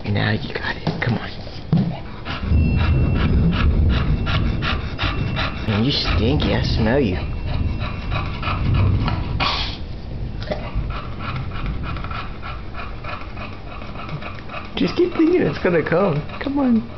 Now you got it. Come on. Man, you stinky. I smell you. Just keep thinking it's gonna come. Come on.